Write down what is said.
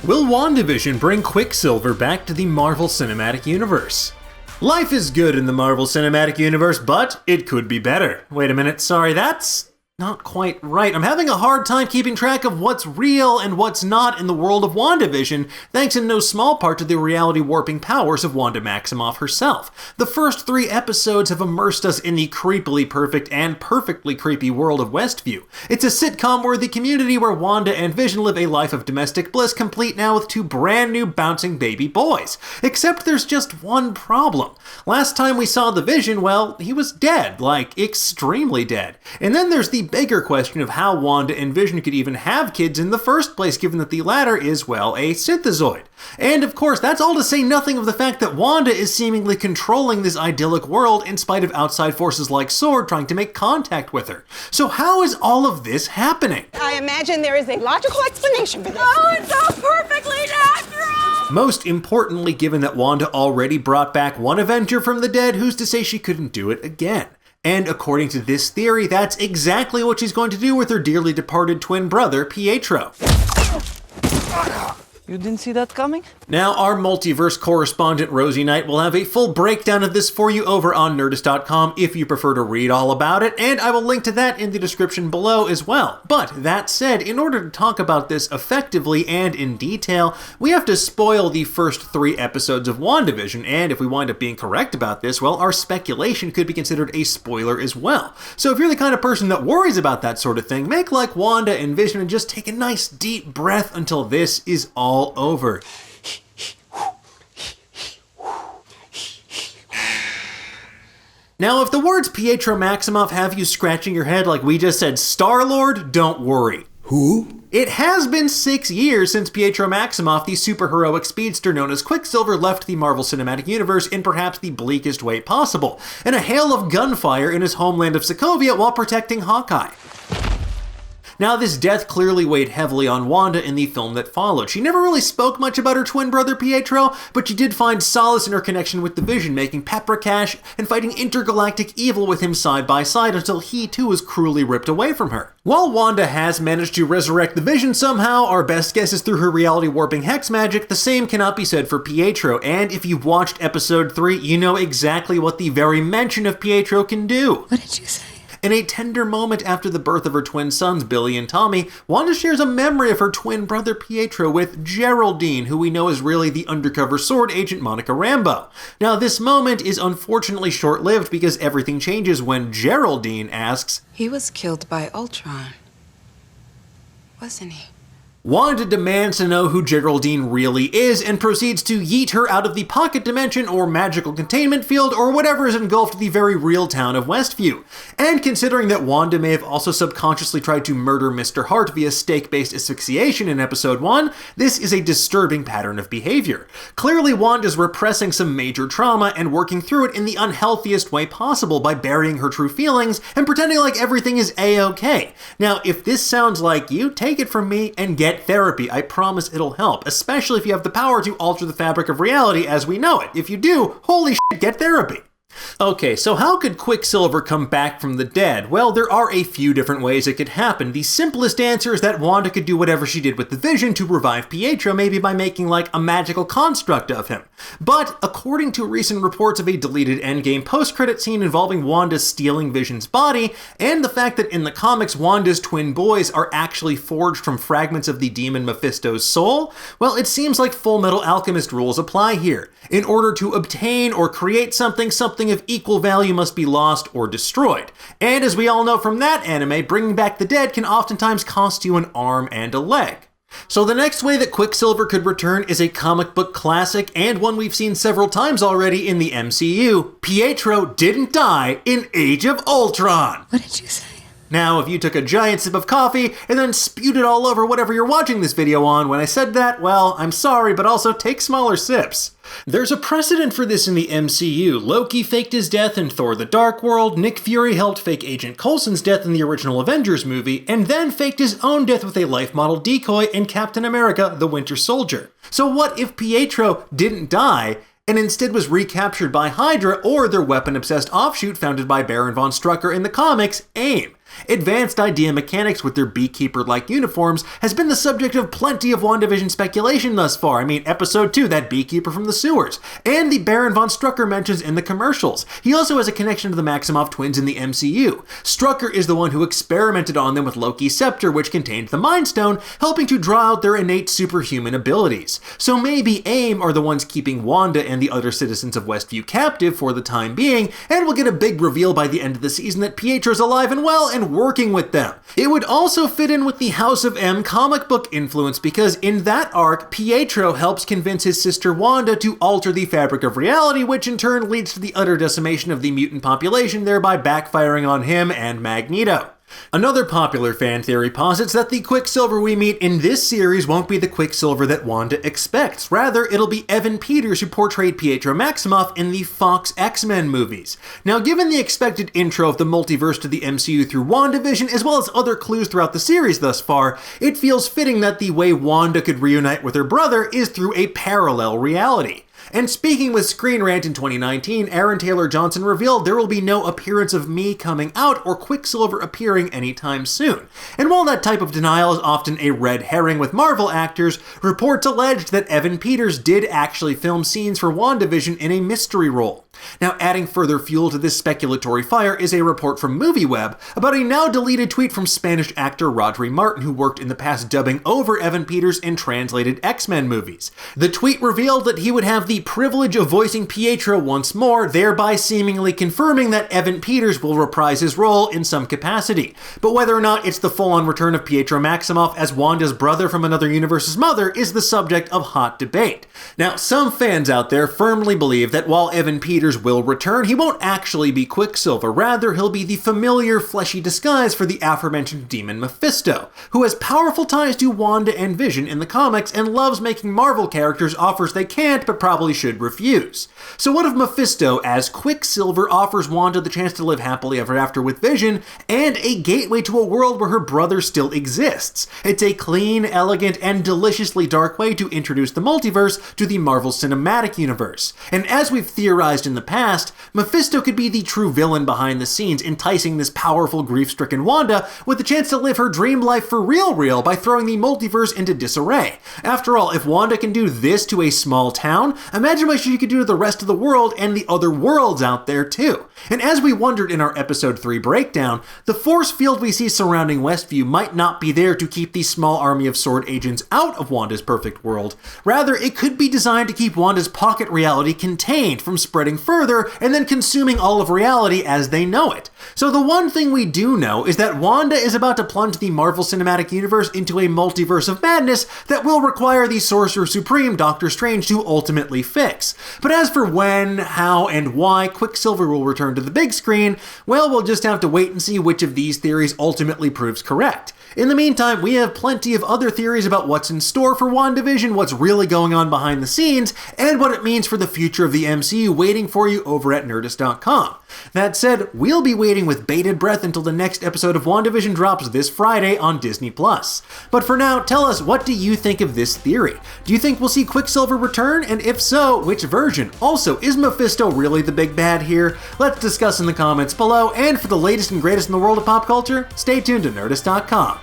Will WandaVision bring Quicksilver back to the Marvel Cinematic Universe? Life is good in the Marvel Cinematic Universe, but it could be better. Wait a minute, sorry, that's not quite right. I'm having a hard time keeping track of what's real and what's not in the world of WandaVision, thanks in no small part to the reality warping powers of Wanda Maximoff herself. The first 3 episodes have immersed us in the creepily perfect and perfectly creepy world of Westview. It's a sitcom-worthy community where Wanda and Vision live a life of domestic bliss, complete now with 2 brand new bouncing baby boys. Except there's just one problem. Last time we saw the Vision, well, he was dead, like extremely dead. And then there's the bigger question of how Wanda and Vision could even have kids in the first place, given that the latter is, well, a synthezoid. And of course, that's all to say nothing of the fact that Wanda is seemingly controlling this idyllic world in spite of outside forces like S.W.O.R.D. trying to make contact with her. So how is all of this happening? I imagine there is a logical explanation for this. Oh, it's so perfectly natural! Most importantly, given that Wanda already brought back one Avenger from the dead, who's to say she couldn't do it again? And according to this theory, that's exactly what she's going to do with her dearly departed twin brother, Pietro. You didn't see that coming? Now, our multiverse correspondent Rosie Knight will have a full breakdown of this for you over on Nerdist.com if you prefer to read all about it, and I will link to that in the description below as well. But that said, in order to talk about this effectively and in detail, we have to spoil the first 3 episodes of WandaVision, and if we wind up being correct about this, well, our speculation could be considered a spoiler as well. So if you're the kind of person that worries about that sort of thing, make like Wanda and Vision and just take a nice deep breath until this is all over. Now, if the words Pietro Maximoff have you scratching your head like we just said Star-Lord, don't worry. Who? It has been 6 years since Pietro Maximoff, the superheroic speedster known as Quicksilver, left the Marvel Cinematic Universe in perhaps the bleakest way possible, in a hail of gunfire in his homeland of Sokovia while protecting Hawkeye. Now, this death clearly weighed heavily on Wanda in the film that followed. She never really spoke much about her twin brother Pietro, but she did find solace in her connection with the Vision, making Pepper Cash and fighting intergalactic evil with him side by side until he too was cruelly ripped away from her. While Wanda has managed to resurrect the Vision somehow, our best guess is through her reality warping hex magic, the same cannot be said for Pietro, and if you've watched episode 3, you know exactly what the very mention of Pietro can do. What did you say? In a tender moment after the birth of her twin sons, Billy and Tommy, Wanda shares a memory of her twin brother Pietro with Geraldine, who we know is really the undercover S.W.O.R.D. agent Monica Rambeau. Now, this moment is unfortunately short-lived because everything changes when Geraldine asks, He was killed by Ultron, wasn't he? Wanda demands to know who Geraldine really is and proceeds to yeet her out of the pocket dimension or magical containment field or whatever is engulfed the very real town of Westview. And considering that Wanda may have also subconsciously tried to murder Mr. Hart via stake-based asphyxiation in episode 1, this is a disturbing pattern of behavior. Clearly, Wanda's repressing some major trauma and working through it in the unhealthiest way possible by burying her true feelings and pretending like everything is a-okay. Now, if this sounds like you, take it from me and get therapy. I promise it'll help, especially if you have the power to alter the fabric of reality as we know it. If you do, holy shit, get therapy. Okay, so how could Quicksilver come back from the dead? Well, there are a few different ways it could happen. The simplest answer is that Wanda could do whatever she did with the Vision to revive Pietro, maybe by making like a magical construct of him. But according to recent reports of a deleted Endgame post-credit scene involving Wanda stealing Vision's body, and the fact that in the comics Wanda's twin boys are actually forged from fragments of the demon Mephisto's soul, well, it seems like Full Metal Alchemist rules apply here. In order to obtain or create something of equal value must be lost or destroyed. And as we all know from that anime, bringing back the dead can oftentimes cost you an arm and a leg. So the next way that Quicksilver could return is a comic book classic and one we've seen several times already in the MCU. Pietro didn't die in Age of Ultron. What did you say? Now, if you took a giant sip of coffee and then spewed it all over whatever you're watching this video on when I said that, well, I'm sorry, but also take smaller sips. There's a precedent for this in the MCU. Loki faked his death in Thor: The Dark World, Nick Fury helped fake Agent Coulson's death in the original Avengers movie, and then faked his own death with a life model decoy in Captain America: The Winter Soldier. So what if Pietro didn't die and instead was recaptured by Hydra or their weapon-obsessed offshoot founded by Baron von Strucker in the comics, AIM? Advanced idea mechanics with their beekeeper-like uniforms has been the subject of plenty of WandaVision speculation thus far. I mean, episode 2, that beekeeper from the sewers, and the Baron von Strucker mentions in the commercials. He also has a connection to the Maximoff twins in the MCU. Strucker is the one who experimented on them with Loki's scepter, which contained the Mind Stone, helping to draw out their innate superhuman abilities. So maybe AIM are the ones keeping Wanda and the other citizens of Westview captive for the time being, and we'll get a big reveal by the end of the season that Pietro's alive and well and working with them. It would also fit in with the House of M comic book influence because in that arc, Pietro helps convince his sister Wanda to alter the fabric of reality, which in turn leads to the utter decimation of the mutant population, thereby backfiring on him and Magneto. Another popular fan theory posits that the Quicksilver we meet in this series won't be the Quicksilver that Wanda expects. Rather, it'll be Evan Peters who portrayed Pietro Maximoff in the Fox X-Men movies. Now, given the expected intro of the multiverse to the MCU through WandaVision, as well as other clues throughout the series thus far, it feels fitting that the way Wanda could reunite with her brother is through a parallel reality. And speaking with Screen Rant in 2019, Aaron Taylor Johnson revealed there will be no appearance of me coming out or Quicksilver appearing anytime soon. And while that type of denial is often a red herring with Marvel actors, reports alleged that Evan Peters did actually film scenes for WandaVision in a mystery role. Now, adding further fuel to this speculatory fire is a report from MovieWeb about a now-deleted tweet from Spanish actor Rodri Martin, who worked in the past dubbing over Evan Peters in translated X-Men movies. The tweet revealed that he would have the privilege of voicing Pietro once more, thereby seemingly confirming that Evan Peters will reprise his role in some capacity. But whether or not it's the full-on return of Pietro Maximoff as Wanda's brother from another universe's mother is the subject of hot debate. Now, some fans out there firmly believe that while Evan Peters will return, he won't actually be Quicksilver. Rather, he'll be the familiar fleshy disguise for the aforementioned demon Mephisto, who has powerful ties to Wanda and Vision in the comics and loves making Marvel characters offers they can't but probably should refuse. So what if Mephisto as Quicksilver offers Wanda the chance to live happily ever after with Vision and a gateway to a world where her brother still exists? It's a clean, elegant, and deliciously dark way to introduce the multiverse to the Marvel Cinematic Universe. And as we've theorized in the past, Mephisto could be the true villain behind the scenes, enticing this powerful, grief-stricken Wanda with the chance to live her dream life for real by throwing the multiverse into disarray. After all, if Wanda can do this to a small town, imagine what she could do to the rest of the world and the other worlds out there too. And as we wondered in our episode 3 breakdown, the force field we see surrounding Westview might not be there to keep the small army of sword agents out of Wanda's perfect world. Rather, it could be designed to keep Wanda's pocket reality contained from spreading further and then consuming all of reality as they know it. So the one thing we do know is that Wanda is about to plunge the Marvel Cinematic Universe into a multiverse of madness that will require the Sorcerer Supreme, Doctor Strange, to ultimately fix. But as for when, how, and why Quicksilver will return to the big screen, well, we'll just have to wait and see which of these theories ultimately proves correct. In the meantime, we have plenty of other theories about what's in store for WandaVision, what's really going on behind the scenes, and what it means for the future of the MCU waiting for you over at Nerdist.com. That said, we'll be waiting with bated breath until the next episode of WandaVision drops this Friday on Disney+. But for now, tell us, what do you think of this theory? Do you think we'll see Quicksilver return? And if so, which version? Also, is Mephisto really the big bad here? Let's discuss in the comments below, and for the latest and greatest in the world of pop culture, stay tuned to Nerdist.com.